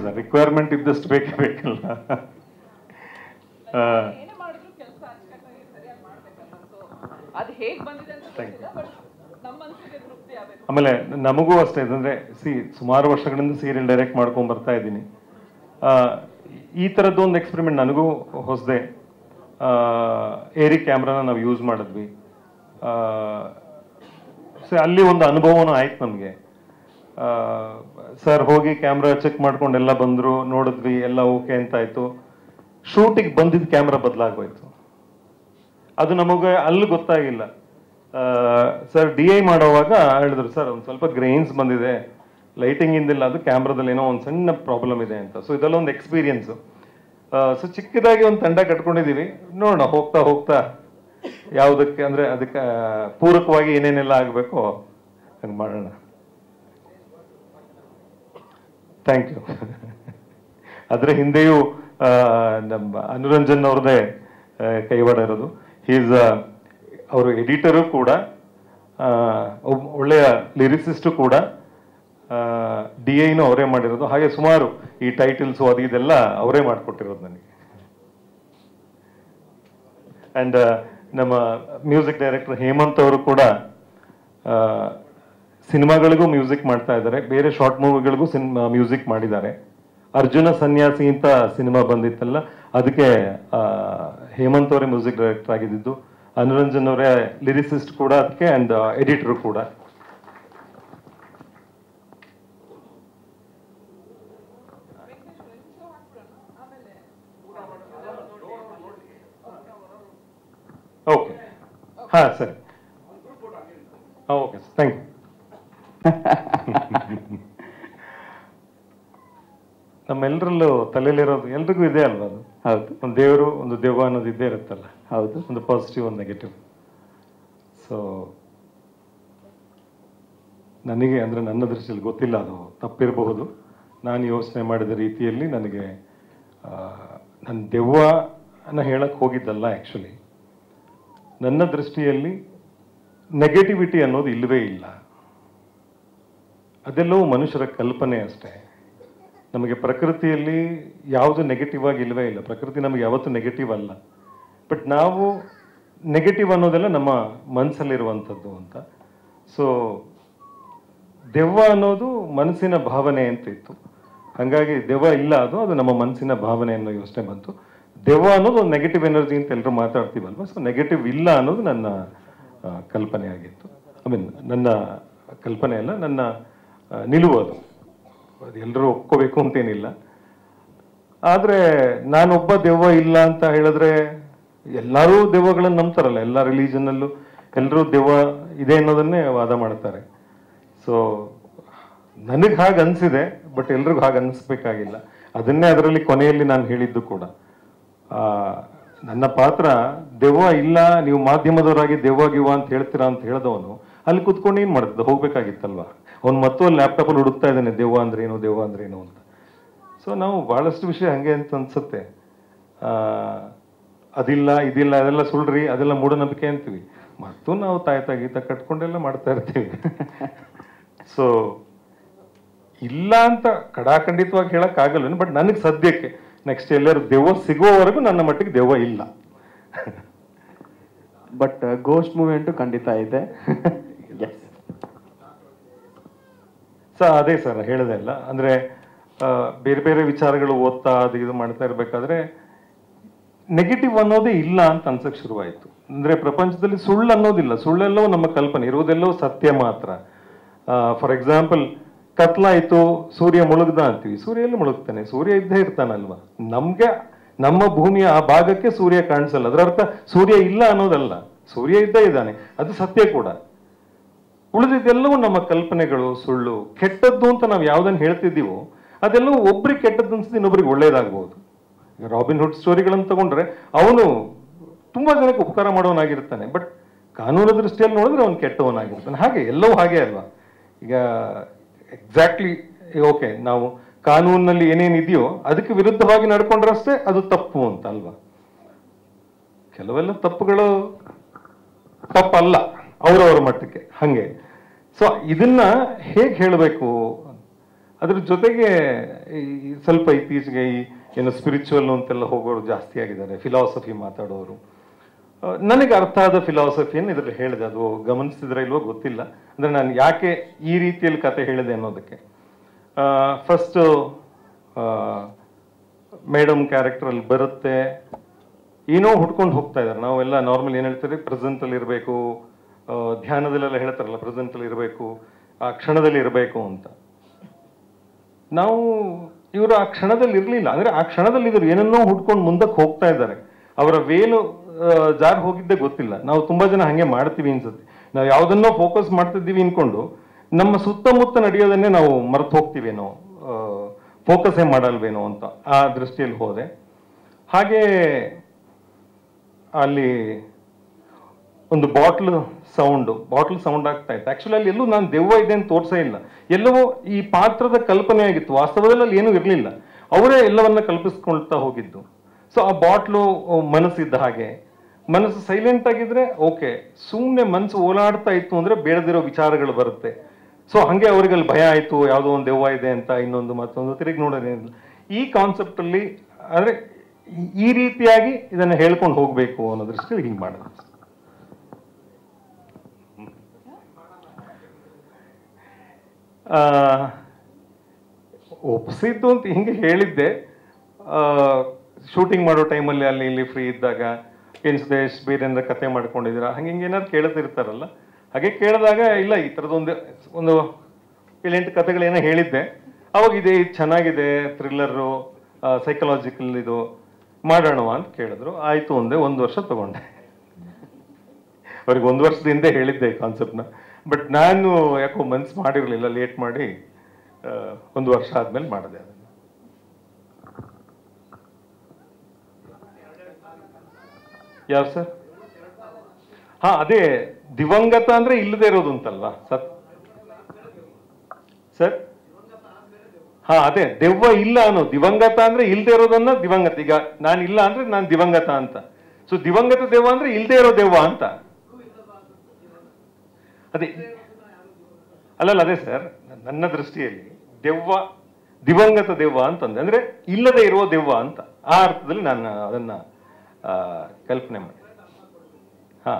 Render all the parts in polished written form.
Sir, requirement ಇದ್ದಷ್ಟು ಬೇಕೇ ಬೇಕಲ್ಲ. ಆಮೇಲೆ ನಮಗೂ ಅಷ್ಟೇ, ಅಂದ್ರೆ ಸುಮಾರು ವರ್ಷಗಳಿಂದ ಸೀರಿಯಲ್ ಡೈರೆಕ್ಟ್ ಮಾಡ್ಕೊಂಡು ಬರ್ತಾ ಇದ್ದೀನಿ. ಈ ಥರದ್ದು ಒಂದು ಎಕ್ಸ್ಪೆರಿಮೆಂಟ್ ನನಗೂ ಹೊಸದೆ. ಏರಿ ಕ್ಯಾಮ್ರಾನ ನಾವು ಯೂಸ್ ಮಾಡಿದ್ವಿ. ಸೊ ಅಲ್ಲಿ ಒಂದು ಅನುಭವನೂ ಆಯ್ತು ನಮಗೆ. ಸರ್ ಹೋಗಿ ಕ್ಯಾಮ್ರಾ ಚೆಕ್ ಮಾಡ್ಕೊಂಡೆಲ್ಲ ಬಂದರು, ನೋಡಿದ್ವಿ, ಎಲ್ಲ ಓಕೆ ಅಂತ ಆಯ್ತು. ಶೂಟಿಗೆ ಬಂದಿದ್ದ ಕ್ಯಾಮ್ರಾ ಬದಲಾಗೋಯ್ತು. ಅದು ನಮಗೆ ಅಲ್ಲಿ ಗೊತ್ತಾಗಿಲ್ಲ. ಸರ್ DI ಮಾಡೋವಾಗ ಹೇಳಿದ್ರು, ಸರ್ ಒಂದು ಸ್ವಲ್ಪ ಗ್ರೈನ್ಸ್ ಬಂದಿದೆ, ಲೈಟಿಂಗ್ ಇಂದಿಲ್ಲ, ಅದು ಕ್ಯಾಮ್ರಾದಲ್ಲಿ ಏನೋ ಒಂದು ಸಣ್ಣ ಪ್ರಾಬ್ಲಮ್ ಇದೆ ಅಂತ. ಸೊ ಇದೆಲ್ಲ ಒಂದು ಎಕ್ಸ್ಪೀರಿಯನ್ಸು. ಸೊ ಚಿಕ್ಕದಾಗಿ ಒಂದು ತಂಡ ಕಟ್ಕೊಂಡಿದ್ದೀವಿ, ನೋಡೋಣ ಹೋಗ್ತಾ ಹೋಗ್ತಾ ಯಾವುದಕ್ಕೆ ಅಂದರೆ ಅದಕ್ಕೆ ಪೂರಕವಾಗಿ ಏನೇನೆಲ್ಲ ಆಗಬೇಕೋ ಹಂಗೆ ಮಾಡೋಣ. Thank you. ಅದರ ಹಿಂದೆಯೂ ನಮ್ಮ ಅನುರಂಜನ್ ಅವ್ರದ್ದೇ ಕೈವಾಡ ಇರೋದು. ಅವರು ಎಡಿಟರು ಕೂಡ, ಒಳ್ಳೆಯ ಲಿರಿಸಿಸ್ಟು ಕೂಡ, DIನೂ ಅವರೇ ಮಾಡಿರೋದು. ಹಾಗೆ ಸುಮಾರು ಈ ಟೈಟಲ್ಸು ಅದು ಇದೆಲ್ಲ ಅವರೇ ಮಾಡಿಕೊಟ್ಟಿರೋದು ನನಗೆ. ಆ್ಯಂಡ್ ನಮ್ಮ ಮ್ಯೂಸಿಕ್ ಡೈರೆಕ್ಟರ್ ಹೇಮಂತ್ ಅವರು ಕೂಡ ಸಿನಿಮಾಗಳಿಗೂ ಮ್ಯೂಸಿಕ್ ಮಾಡ್ತಾ ಇದ್ದಾರೆ, ಬೇರೆ ಶಾರ್ಟ್ ಮೂವಿಗಳಿಗೂ ಮ್ಯೂಸಿಕ್ ಮಾಡಿದ್ದಾರೆ. ಅರ್ಜುನ ಸನ್ಯಾಸಿ ಅಂತ ಸಿನಿಮಾ ಬಂದಿತ್ತಲ್ಲ, ಅದಕ್ಕೆ ಹೇಮಂತ್ ಅವರೇ ಮ್ಯೂಸಿಕ್ ಡೈರೆಕ್ಟರ್ ಆಗಿದ್ದು. ಅನುರಂಜನ್ ಅವರೇ ಲಿರಿಸಿಸ್ಟ್ ಕೂಡ ಅದಕ್ಕೆ, ಆ್ಯಂಡ್ ಎಡಿಟರು ಕೂಡ. ಓಕೆ, ಹಾಂ ಸರಿ, ಹಾಂ ಓಕೆ ಸರ್, ಥ್ಯಾಂಕ್ ಯು. ನಮ್ಮೆಲ್ಲರಲ್ಲೂ ತಲೆಯಲ್ಲಿರೋದು ಎಲ್ರಿಗೂ ಇದೆ ಅಲ್ವಾ ಅದು? ಹೌದು. ಒಂದು ದೇವರು, ಒಂದು ದೆವ್ವ ಅನ್ನೋದು ಇದ್ದೇ ಇರುತ್ತಲ್ಲ. ಹೌದು. ಒಂದು ಪಾಸಿಟಿವ್, ಒಂದು ನೆಗೆಟಿವ್. ಸೊ ನನಗೆ ಅಂದರೆ ನನ್ನ ದೃಷ್ಟಿಯಲ್ಲಿ ಗೊತ್ತಿಲ್ಲ, ಅದು ತಪ್ಪಿರಬಹುದು. ನಾನು ಯೋಚನೆ ಮಾಡಿದ ರೀತಿಯಲ್ಲಿ ನನಗೆ ನನ್ನ ದೆವ್ವನ ಹೇಳಕ್ಕೆ ಹೋಗಿದ್ದಲ್ಲ. ಆ್ಯಕ್ಚುಲಿ ನನ್ನ ದೃಷ್ಟಿಯಲ್ಲಿ ನೆಗೆಟಿವಿಟಿ ಅನ್ನೋದು ಇಲ್ಲವೇ ಇಲ್ಲ. ಅದೆಲ್ಲವೂ ಮನುಷ್ಯರ ಕಲ್ಪನೆ ಅಷ್ಟೇ. ನಮಗೆ ಪ್ರಕೃತಿಯಲ್ಲಿ ಯಾವುದು ನೆಗೆಟಿವ್ ಆಗಿ ಇಲ್ಲವೇ ಇಲ್ಲ. ಪ್ರಕೃತಿ ನಮಗೆ ಯಾವತ್ತೂ ನೆಗೆಟಿವ್ ಅಲ್ಲ. ಬಟ್ ನಾವು ನೆಗೆಟಿವ್ ಅನ್ನೋದೆಲ್ಲ ನಮ್ಮ ಮನಸ್ಸಲ್ಲಿರುವಂಥದ್ದು ಅಂತ. ಸೊ ದೆವ್ವ ಅನ್ನೋದು ಮನಸ್ಸಿನ ಭಾವನೆ ಅಂತ ಇತ್ತು. ಹಾಗಾಗಿ ದೆವ್ವ ಇಲ್ಲ, ಅದು ನಮ್ಮ ಮನಸ್ಸಿನ ಭಾವನೆ ಅನ್ನೋ ಯೋಚನೆ ಬಂತು. ದೆವ್ವ ಅನ್ನೋದು ಒಂದು ನೆಗೆಟಿವ್ ಎನರ್ಜಿ ಅಂತ ಎಲ್ಲರೂ ಮಾತಾಡ್ತೀವಲ್ವ. ಸೊ ನೆಗೆಟಿವ್ ಇಲ್ಲ ಅನ್ನೋದು ನನ್ನ ಕಲ್ಪನೆ ಆಗಿತ್ತು. ನನ್ನ ಕಲ್ಪನೆ ಅಲ್ಲ, ನನ್ನ ನಿಲುವು ಅದು. ಅದು ಎಲ್ಲರೂ ಒಪ್ಕೋಬೇಕು ಅಂತೇನಿಲ್ಲ. ಆದರೆ ನಾನೊಬ್ಬ ದೆವ್ವ ಇಲ್ಲ ಅಂತ ಹೇಳಿದ್ರೆ, ಎಲ್ಲರೂ ದೆವ್ವಗಳನ್ನು ನಂಬ್ತಾರಲ್ಲ, ಎಲ್ಲ ರಿಲಿಜನ್ನಲ್ಲೂ ಎಲ್ಲರೂ ದೆವ್ವ ಇದೆ ಅನ್ನೋದನ್ನೇ ವಾದ ಮಾಡ್ತಾರೆ. ಸೊ ನನಗೆ ಹಾಗೆ ಅನಿಸಿದೆ, ಬಟ್ ಎಲ್ರಿಗೂ ಹಾಗೆ ಅನಿಸ್ಬೇಕಾಗಿಲ್ಲ. ಅದನ್ನೇ ಅದರಲ್ಲಿ ಕೊನೆಯಲ್ಲಿ ನಾನು ಹೇಳಿದ್ದು ಕೂಡ. ನನ್ನ ಪಾತ್ರ ದೆವ್ವ ಇಲ್ಲ, ನೀವು ಮಾಧ್ಯಮದವರಾಗಿ ದೆವ್ವ ಗಿವ್ವ ಅಂತ ಹೇಳ್ತೀರಾ ಅಂತ ಹೇಳಿದವನು ಅಲ್ಲಿ ಕುತ್ಕೊಂಡು ಏನು ಮಾಡ್ತಿದ್ದ, ಹೋಗ್ಬೇಕಾಗಿತ್ತಲ್ವ. ಅವ್ನು ಮತ್ತು ಅಲ್ಲಿ ಲ್ಯಾಪ್ಟಾಪಲ್ಲಿ ಹುಡುಕ್ತಾ ಇದ್ದಾನೆ ದೆವ್ವ ಅಂದ್ರೇನು, ದೆವ್ವ ಅಂದ್ರೇನು ಅಂತ. ಸೊ ನಾವು ಭಾಳಷ್ಟು ವಿಷಯ ಹಾಗೆ ಅಂತ ಅನ್ಸುತ್ತೆ. ಅದಿಲ್ಲ ಇದಿಲ್ಲ ಅದೆಲ್ಲ ಸುಳ್ಳ್ರಿ, ಅದೆಲ್ಲ ಮೂಢನಂಬಿಕೆ ಅಂತೀವಿ. ಮತ್ತು ನಾವು ತಾಯ್ತ ಗೀತ ಕಟ್ಕೊಂಡೆಲ್ಲ ಮಾಡ್ತಾ ಇರ್ತೀವಿ. ಸೊ ಇಲ್ಲ ಅಂತ ಕಡಾಖಂಡಿತವಾಗಿ ಹೇಳೋಕ್ಕಾಗಲ್ಲ. ಬಟ್ ನನಗೆ ಸದ್ಯಕ್ಕೆ ನೆಕ್ಸ್ಟ್ ಎಲ್ಲರೂ ದೆವ್ವ ಸಿಗುವವರೆಗೂ ನನ್ನ ಮಟ್ಟಿಗೆ ದೆವ್ವ ಇಲ್ಲ. ಬಟ್ ಗೋಸ್ಟ್ ಮೂವಿ ಅಂತೂ ಖಂಡಿತ ಇದೆ. ಅದೇ ಸರ್ ಹೇಳಿದೆ ಅಲ್ಲ, ಅಂದರೆ ಬೇರೆ ಬೇರೆ ವಿಚಾರಗಳು ಓದ್ತಾ ಅದು ಇದು ಮಾಡ್ತಾ ಇರಬೇಕಾದ್ರೆ ನೆಗೆಟಿವ್ ಅನ್ನೋದೇ ಇಲ್ಲ ಅಂತ ಅನ್ಸಕ್ಕೆ ಶುರುವಾಯಿತು. ಅಂದರೆ ಪ್ರಪಂಚದಲ್ಲಿ ಸುಳ್ಳು ಅನ್ನೋದಿಲ್ಲ, ಸುಳ್ಳೆಲ್ಲವೂ ನಮ್ಮ ಕಲ್ಪನೆ, ಇರುವುದೆಲ್ಲವೂ ಸತ್ಯ ಮಾತ್ರ. ಫಾರ್ ಎಕ್ಸಾಂಪಲ್, ಕತ್ಲಾಯಿತು, ಸೂರ್ಯ ಮುಳುಗ್ದ ಅಂತೀವಿ. ಸೂರ್ಯ ಎಲ್ಲಿ ಮುಳುಗ್ತಾನೆ? ಸೂರ್ಯ ಇದ್ದೇ ಇರ್ತಾನಲ್ವಾ. ನಮ್ಗೆ ನಮ್ಮ ಭೂಮಿಯ ಆ ಭಾಗಕ್ಕೆ ಸೂರ್ಯ ಕಾಣಿಸಲ್ಲ. ಅದರ ಅರ್ಥ ಸೂರ್ಯ ಇಲ್ಲ ಅನ್ನೋದಲ್ಲ, ಸೂರ್ಯ ಇದ್ದೇ ಇದ್ದಾನೆ, ಅದು ಸತ್ಯ ಕೂಡ. ಉಳಿದಿದ್ದೆಲ್ಲವೂ ನಮ್ಮ ಕಲ್ಪನೆಗಳು, ಸುಳ್ಳು. ಕೆಟ್ಟದ್ದು ಅಂತ ನಾವು ಯಾವುದನ್ನು ಹೇಳ್ತಿದ್ದೀವೋ ಅದೆಲ್ಲವೂ ಒಬ್ರಿಗೆ ಕೆಟ್ಟದ್ದು ಅನ್ಸುತ್ತೆ, ಇನ್ನೊಬ್ರಿಗೆ ಒಳ್ಳೇದಾಗ್ಬೋದು. ಈಗ ರಾಬಿನ್ ಹುಡ್ ಸ್ಟೋರಿಗಳನ್ನು ತಗೊಂಡ್ರೆ ಅವನು ತುಂಬಾ ಜನಕ್ಕೆ ಉಪಕಾರ ಮಾಡೋನಾಗಿರ್ತಾನೆ, ಬಟ್ ಕಾನೂನು ದೃಷ್ಟಿಯಲ್ಲಿ ನೋಡಿದ್ರೆ ಅವನು ಕೆಟ್ಟವನಾಗಿರ್ತಾನೆ. ಹಾಗೆ ಎಲ್ಲವೂ ಹಾಗೆ ಅಲ್ವಾ. ಈಗ ಎಕ್ಸಾಕ್ಟ್ಲಿ ಓಕೆ, ನಾವು ಕಾನೂನಿನಲ್ಲಿ ಏನೇನಿದೆಯೋ ಅದಕ್ಕೆ ವಿರುದ್ಧವಾಗಿ ನಡ್ಕೊಂಡ್ರಷ್ಟೇ ಅದು ತಪ್ಪು ಅಂತ ಅಲ್ವಾ. ಕೆಲವೆಲ್ಲ ತಪ್ಪುಗಳು ತಪ್ಪಲ್ಲ ಅವರವರ ಮಟ್ಟಕ್ಕೆ ಹಂಗೆ. ಸೊ ಇದನ್ನ ಹೇಗೆ ಹೇಳಬೇಕು, ಅದ್ರ ಜೊತೆಗೆ ಸ್ವಲ್ಪ ಇತ್ತೀಚೆಗೆ ಏನು ಸ್ಪಿರಿಚುವಲ್ ಅಂತೆಲ್ಲ ಹೋಗೋರು ಜಾಸ್ತಿ ಆಗಿದ್ದಾರೆ, ಫಿಲಾಸಫಿ ಮಾತಾಡೋರು. ನನಗೆ ಅರ್ಥ ಆದ ಫಿಲಾಸಫಿಯನ್ನು ಇದರಲ್ಲಿ ಹೇಳಿದೆ, ಅದು ಗಮನಿಸಿದ್ರೆ ಇಲ್ವೋ ಗೊತ್ತಿಲ್ಲ. ಅಂದರೆ ನಾನು ಯಾಕೆ ಈ ರೀತಿಯಲ್ಲಿ ಕತೆ ಹೇಳಿದೆ ಅನ್ನೋದಕ್ಕೆ, ಫಸ್ಟು ಮೇಡಮ್ ಕ್ಯಾರೆಕ್ಟ್ರಲ್ಲಿ ಬರುತ್ತೆ, ಏನೋ ಹುಡ್ಕೊಂಡು ಹೋಗ್ತಾ ಇದ್ದಾರೆ. ನಾವೆಲ್ಲ ನಾರ್ಮಲ್ ಏನು ಹೇಳ್ತೀವಿ, ಪ್ರೆಸೆಂಟಲ್ಲಿ ಇರಬೇಕು, ಧ್ಯಾನದಲ್ಲೆಲ್ಲ ಹೇಳ್ತಾರಲ್ಲ ಪ್ರೆಸೆಂಟಲ್ಲಿ ಇರಬೇಕು, ಆ ಕ್ಷಣದಲ್ಲಿ ಇರಬೇಕು ಅಂತ. ನಾವು ಇವರು ಆ ಕ್ಷಣದಲ್ಲಿ ಇರಲಿಲ್ಲ, ಅಂದರೆ ಆ ಕ್ಷಣದಲ್ಲಿ ಇದ್ರು ಏನನ್ನೋ ಹುಡ್ಕೊಂಡು ಮುಂದಕ್ಕೆ ಹೋಗ್ತಾ ಇದ್ದಾರೆ. ಅವರ ವೇಲು ಜಾರಿ ಹೋಗಿದ್ದೇ ಗೊತ್ತಿಲ್ಲ. ನಾವು ತುಂಬ ಜನ ಹಾಗೆ ಮಾಡ್ತೀವಿ ಅನ್ಸುತ್ತೆ. ನಾವು ಯಾವುದನ್ನೋ ಫೋಕಸ್ ಮಾಡ್ತಿದ್ದೀವಿ ಅನ್ಕೊಂಡು ನಮ್ಮ ಸುತ್ತಮುತ್ತ ನಡೆಯೋದನ್ನೇ ನಾವು ಮರೆತು ಹೋಗ್ತೀವೇನೋ, ಫೋಕಸ್ಸೇ ಮಾಡಲ್ವೇನೋ ಅಂತ ಆ ದೃಷ್ಟಿಯಲ್ಲಿ ಹೋದೆ. ಹಾಗೆ ಅಲ್ಲಿ ಒಂದು ಬಾಟ್ಲ್ ಸೌಂಡ್ ಆಗ್ತಾ ಇತ್ತು. ಆ್ಯಕ್ಚುಲಿ ಅಲ್ಲಿ ಎಲ್ಲೂ ನಾನು ದೆವ್ವ ಇದೆ ಅಂತ ತೋರಿಸೇ ಇಲ್ಲ, ಎಲ್ಲವೋ ಈ ಪಾತ್ರದ ಕಲ್ಪನೆ ಆಗಿತ್ತು. ವಾಸ್ತವದಲ್ಲಿ ಅಲ್ಲಿ ಏನೂ ಇರಲಿಲ್ಲ, ಅವರೇ ಎಲ್ಲವನ್ನ ಕಲ್ಪಿಸ್ಕೊಳ್ತಾ ಹೋಗಿದ್ದು. ಸೊ ಆ ಬಾಟ್ಲು ಮನಸ್ಸಿದ್ದ ಹಾಗೆ, ಮನಸ್ಸು ಸೈಲೆಂಟ್ ಆಗಿದ್ರೆ ಓಕೆ, ಸುಮ್ಮನೆ ಮನಸ್ಸು ಓಲಾಡ್ತಾ ಇತ್ತು ಅಂದರೆ ಬೇಡದಿರೋ ವಿಚಾರಗಳು ಬರುತ್ತೆ. ಸೊ ಹಾಗೆ ಅವ್ರಿಗೆ ಅಲ್ಲಿ ಭಯ ಆಯಿತು, ಯಾವುದೋ ಒಂದು ದೆವ್ವ ಇದೆ ಅಂತ, ಇನ್ನೊಂದು ಮತ್ತೊಂದು ತಿರುಗಿ ನೋಡೋದೇನಿಲ್ಲ. ಈ ಕಾನ್ಸೆಪ್ಟಲ್ಲಿ ಅಂದರೆ ಈ ರೀತಿಯಾಗಿ ಇದನ್ನು ಹೇಳ್ಕೊಂಡು ಹೋಗಬೇಕು ಅನ್ನೋ ದೃಷ್ಟಿಯಲ್ಲಿ ಹಿಂಗೆ ಮಾಡೋದು. ಒಪ್ಸಿದ್ದು ಅಂತ ಹಿಂಗೆ ಹೇಳಿದ್ದೆ. ಶೂಟಿಂಗ್ ಮಾಡೋ ಟೈಮಲ್ಲಿ ಅಲ್ಲಿ ಇಲ್ಲಿ ಫ್ರೀ ಇದ್ದಾಗ ಏನು ಸುದೇಶ್ ಬೇರೆ ಏನಾರ ಕತೆ ಮಾಡ್ಕೊಂಡಿದ್ದೀರಾ ಹಂಗೆ ಹಿಂಗೆ ಏನಾದ್ರು ಕೇಳ್ತಿರ್ತಾರಲ್ಲ, ಹಾಗೆ ಕೇಳಿದಾಗ ಇಲ್ಲ ಈ ಥರದೊಂದು 7-8 ಕತೆಗಳೇನೋ ಹೇಳಿದ್ದೆ. ಅವಾಗ ಇದು ಚೆನ್ನಾಗಿದೆ, ಥ್ರಿಲ್ಲರು, ಸೈಕಲಾಜಿಕಲ್ ಇದು ಮಾಡೋಣ ಅಂತ ಕೇಳಿದ್ರು. ಆಯಿತು ಅಂದೆ. 1 ವರ್ಷ ತಗೊಂಡೆ. ಅವ್ರಿಗೆ 1 ವರ್ಷದ ಹಿಂದೆ ಹೇಳಿದ್ದೆ ಈ ಕಾನ್ಸೆಪ್ಟ್ನ, ಬಟ್ ನಾನು ಯಾಕೋ ಮನ್ಸು ಮಾಡಿರಲಿಲ್ಲ, ಲೇಟ್ ಮಾಡಿ 1 ವರ್ಷ ಆದ್ಮೇಲೆ ಮಾಡಿದೆ ಅದನ್ನು. ಯಾವ ಸರ್? ಹಾ, ಅದೇ ದಿವಂಗತ ಅಂದ್ರೆ ಇಲ್ಲದೆ ಇರೋದು ಅಂತಲ್ವಾ ಸರ್? ಹಾ, ಅದೇ ದೆವ್ವ ಇಲ್ಲ ಅನ್ನೋ, ದಿವಂಗತ ಅಂದ್ರೆ ಇಲ್ಲದೆ ಇರೋದನ್ನ ದಿವಂಗತ. ಈಗ ನಾನು ಇಲ್ಲ ಅಂದ್ರೆ ನಾನು ದಿವಂಗತ ಅಂತ. ಸೊ ದಿವಂಗತ ದೆವ್ವ ಅಂದ್ರೆ ಇಲ್ಲದೆ ಇರೋ ದೆವ್ವ ಅಂತ. ಅದೇ ಅಲ್ಲಲ್ಲ, ಅದೇ ಸರ್, ನನ್ನ ದೃಷ್ಟಿಯಲ್ಲಿ ದೆವ್ವ ದಿವಂಗತ ದೆವ್ವ ಅಂತಂದ್ರೆ ಅಂದ್ರೆ ಇಲ್ಲದೆ ಇರುವ ದೆವ್ವ ಅಂತ, ಆ ಅರ್ಥದಲ್ಲಿ ನಾನು ಅದನ್ನ ಕಲ್ಪನೆ ಮಾಡಿ. ಹಾ,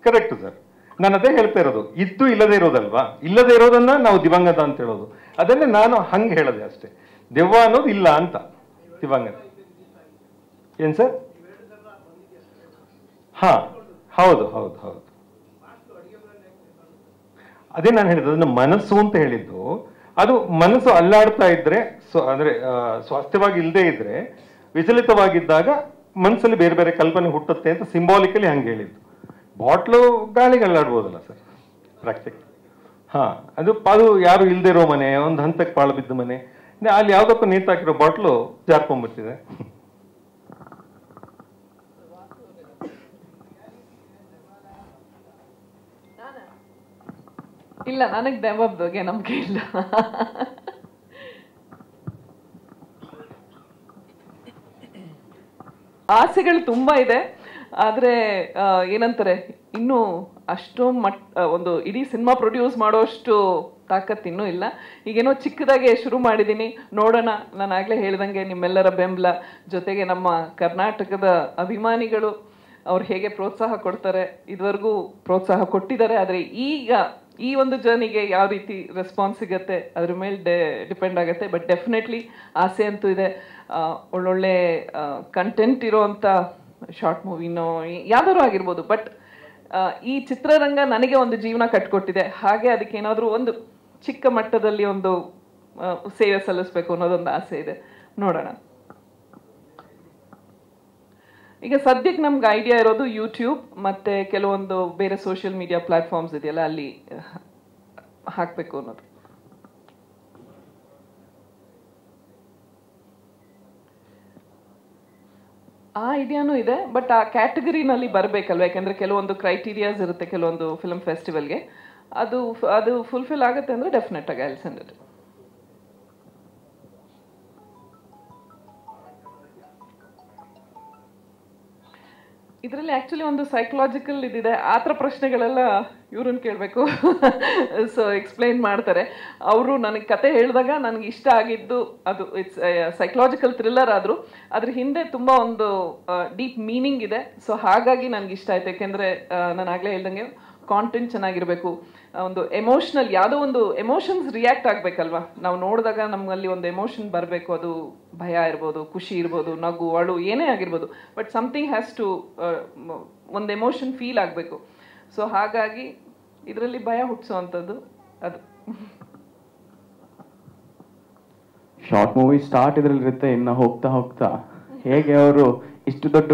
ಕರೆಕ್ಟ್ ಸರ್, ನಾನು ಅದೇ ಹೇಳ್ತಾ ಇರೋದು, ಇದ್ದು ಇಲ್ಲದೆ ಇರೋದಲ್ವಾ, ಇಲ್ಲದೆ ಇರೋದನ್ನ ನಾವು ದಿವಂಗತ ಅಂತ ಹೇಳೋದು. ಅದನ್ನೇ ನಾನು ಹಂಗೆ ಹೇಳದೆ ಅಷ್ಟೇ, ದೆವ್ವ ಅನ್ನೋದು ಇಲ್ಲ ಅಂತ, ದಿವಂಗತ. ಏನ್ ಸರ್? ಹಾ, ಹೌದು ಹೌದು ಹೌದು, ಅದೇ ನಾನು ಹೇಳಿದ್ದು, ಅದನ್ನ ಮನಸ್ಸು ಅಂತ ಹೇಳಿದ್ದು. ಅದು ಮನಸ್ಸು ಅಲ್ಲಾಡ್ತಾ ಇದ್ರೆ, ಅಂದ್ರೆ ಸ್ವಾಸ್ಥ್ಯವಾಗಿ ಇಲ್ಲದೆ ಇದ್ರೆ, ವಿಚಲಿತವಾಗಿದ್ದಾಗ ಮನಸ್ಸಲ್ಲಿ ಬೇರೆ ಬೇರೆ ಕಲ್ಪನೆ ಹುಟ್ಟುತ್ತೆ ಅಂತ ಸಿಂಬಾಲಿಕಲಿ ಹಂಗೆ ಹೇಳಿದ್ದು. ಬಾಟ್ಲು ಗಾಳಿಗೆ ಅಲ್ಲಾಡ್ಬೋದಲ್ಲ ಸರ್, ಪ್ರಾಕ್ಟಿಕಲ್. ಹಾ, ಅದು ಯಾರು ಇಲ್ಲದೆ ಇರೋ ಮನೆ, ಒಂದು ಹಂತಕ್ಕೆ ಪಾಳು ಬಿದ್ದ ಮನೆ, ಅಲ್ಲಿ ಯಾವ್ದಕ್ಕೂ ನೇತಾಕಿರೋ ಬಾಟ್ಲು ಜಾರ್ಕೊಂಡ್ಬಿಟ್ಟಿದೆ. ಇಲ್ಲ, ನನಗೆ ದೆವ್ವದ ಬಗ್ಗೆ ನಂಬಿಕೆ ಇಲ್ಲ. ಆಸೆಗಳು ತುಂಬಾ ಇದೆ, ಆದ್ರೆ ಏನಂತಾರೆ, ಇನ್ನೂ ಅಷ್ಟು ಒಂದು ಇಡೀ ಸಿನಿಮಾ ಪ್ರೊಡ್ಯೂಸ್ ಮಾಡೋಷ್ಟು ತಾಕತ್ತು ಇನ್ನೂ ಇಲ್ಲ. ಈಗೇನೋ ಚಿಕ್ಕದಾಗೆ ಶುರು ಮಾಡಿದ್ದೀನಿ, ನೋಡೋಣ. ನಾನು ಆಗಲೇ ಹೇಳ್ದಂಗೆ ನಿಮ್ಮೆಲ್ಲರ ಬೆಂಬಲ, ಜೊತೆಗೆ ನಮ್ಮ ಕರ್ನಾಟಕದ ಅಭಿಮಾನಿಗಳು ಅವ್ರು ಹೇಗೆ ಪ್ರೋತ್ಸಾಹ ಕೊಡ್ತಾರೆ, ಇದುವರೆಗೂ ಪ್ರೋತ್ಸಾಹ ಕೊಟ್ಟಿದ್ದಾರೆ. ಆದರೆ ಈಗ ಈ ಒಂದು ಜರ್ನಿಗೆ ಯಾವ ರೀತಿ ರೆಸ್ಪಾನ್ಸ್ ಸಿಗುತ್ತೆ ಅದ್ರ ಮೇಲೆ ಡಿಪೆಂಡ್ ಆಗುತ್ತೆ. ಬಟ್ ಡೆಫಿನೆಟ್ಲಿ ಆಸೆ ಅಂತೂ ಇದೆ, ಒಳ್ಳೊಳ್ಳೆ ಕಂಟೆಂಟ್ ಇರೋವಂಥ ಶಾರ್ಟ್ ಮೂವಿನೋ ಯಾವ್ದಾದ್ರು ಆಗಿರ್ಬೋದು. ಬಟ್ ಈ ಚಿತ್ರರಂಗ ನನಗೆ ಒಂದು ಜೀವನ ಕಟ್ಕೊಟ್ಟಿದೆ, ಹಾಗೆ ಅದಕ್ಕೆ ಏನಾದರೂ ಒಂದು ಚಿಕ್ಕ ಮಟ್ಟದಲ್ಲಿ ಒಂದು ಸೇವೆ ಸಲ್ಲಿಸ್ಬೇಕು ಅನ್ನೋದೊಂದು ಆಸೆ ಇದೆ. ನೋಡೋಣ. ಈಗ ಸದ್ಯಕ್ಕೆ ನಮ್ಗೆ ಐಡಿಯಾ ಇರೋದು ಯೂಟ್ಯೂಬ್ ಮತ್ತು ಕೆಲವೊಂದು ಬೇರೆ ಸೋಷಿಯಲ್ ಮೀಡಿಯಾ ಪ್ಲಾಟ್ಫಾರ್ಮ್ಸ್ ಇದೆಯಲ್ಲ, ಅಲ್ಲಿ ಹಾಕಬೇಕು ಅನ್ನೋದು. ಆ ಐಡಿಯಾನೂ ಇದೆ, ಬಟ್ ಆ ಕ್ಯಾಟಗರಿನಲ್ಲಿ ಬರಬೇಕಲ್ವ, ಯಾಕೆಂದರೆ ಕೆಲವೊಂದು ಕ್ರೈಟೀರಿಯಾಸ್ ಇರುತ್ತೆ ಕೆಲವೊಂದು ಫಿಲ್ಮ್ ಫೆಸ್ಟಿವಲ್ಗೆ. ಅದು ಫುಲ್ಫಿಲ್ ಆಗುತ್ತೆ ಅಂದರೆ ಡೆಫಿನೆಟ್ ಆಗಿ ಐ ವಿಲ್ ಸೆಂಡ್ ಇಟ್. ಇದರಲ್ಲಿ ಆ್ಯಕ್ಚುಲಿ ಒಂದು ಸೈಕಲಾಜಿಕಲ್ ಇದಿದೆ, ಆ ಥರ ಪ್ರಶ್ನೆಗಳೆಲ್ಲ ಇವ್ರನ್ನ ಕೇಳಬೇಕು. ಸೊ ಎಕ್ಸ್ಪ್ಲೈನ್ ಮಾಡ್ತಾರೆ ಅವರು. ನನಗೆ ಕತೆ ಹೇಳಿದಾಗ ನನಗೆ ಇಷ್ಟ ಆಗಿದ್ದು ಅದು ಇಟ್ಸ್ ಸೈಕಲಾಜಿಕಲ್ ಥ್ರಿಲ್ಲರ್ ಆದರೂ ಅದ್ರ ಹಿಂದೆ ತುಂಬ ಒಂದು ಡೀಪ್ ಮೀನಿಂಗ್ ಇದೆ. ಸೊ ಹಾಗಾಗಿ ನನಗೆ ಇಷ್ಟ ಆಯ್ತು. ಯಾಕೆಂದರೆ ನಾನು ಆಗಲೇ ಹೇಳ್ದಂಗೆ ಕಾಂಟೆಂಟ್ ಚೆನ್ನಾಗಿರಬೇಕು, ಒಂದು ಎಮೋಷ್ನಲ್ ಯಾವುದೋ ಒಂದು ಎಮೋಷನ್ಸ್ ರಿಯಾಕ್ಟ್ ಆಗಬೇಕಲ್ವಾ. ನಾವು ನೋಡಿದಾಗ ನಮ್ಮಲ್ಲಿ ಒಂದು ಎಮೋಷನ್ ಬರಬೇಕು. ಅದು ಭಯ ಇರ್ಬೋದು, ಖುಷಿ ಇರ್ಬೋದು, ನಗು, ಅಳು, ಏನೇ ಆಗಿರ್ಬೋದು. ಬಟ್ ಸಮಥಿಂಗ್ ಹ್ಯಾಸ್ ಟು ಒಂದು ಎಮೋಷನ್ ಫೀಲ್ ಆಗಬೇಕು. ಸೊ ಹಾಗಾಗಿ ಇದರಲ್ಲಿ ಭಯ ಹುಟ್ಟಿಸೋವಂಥದ್ದು ಅದು. ಶಾರ್ಟ್ ಮೂವಿ ಸ್ಟಾರ್ಟ್ ಇದ್ರಲ್ಲಿ ಇರುತ್ತೆ, ಇನ್ನು ಹೋಗ್ತಾ ಹೋಗ್ತಾ ಹೇಗೆ ಅವರು ಇಷ್ಟು ದೊಡ್ಡ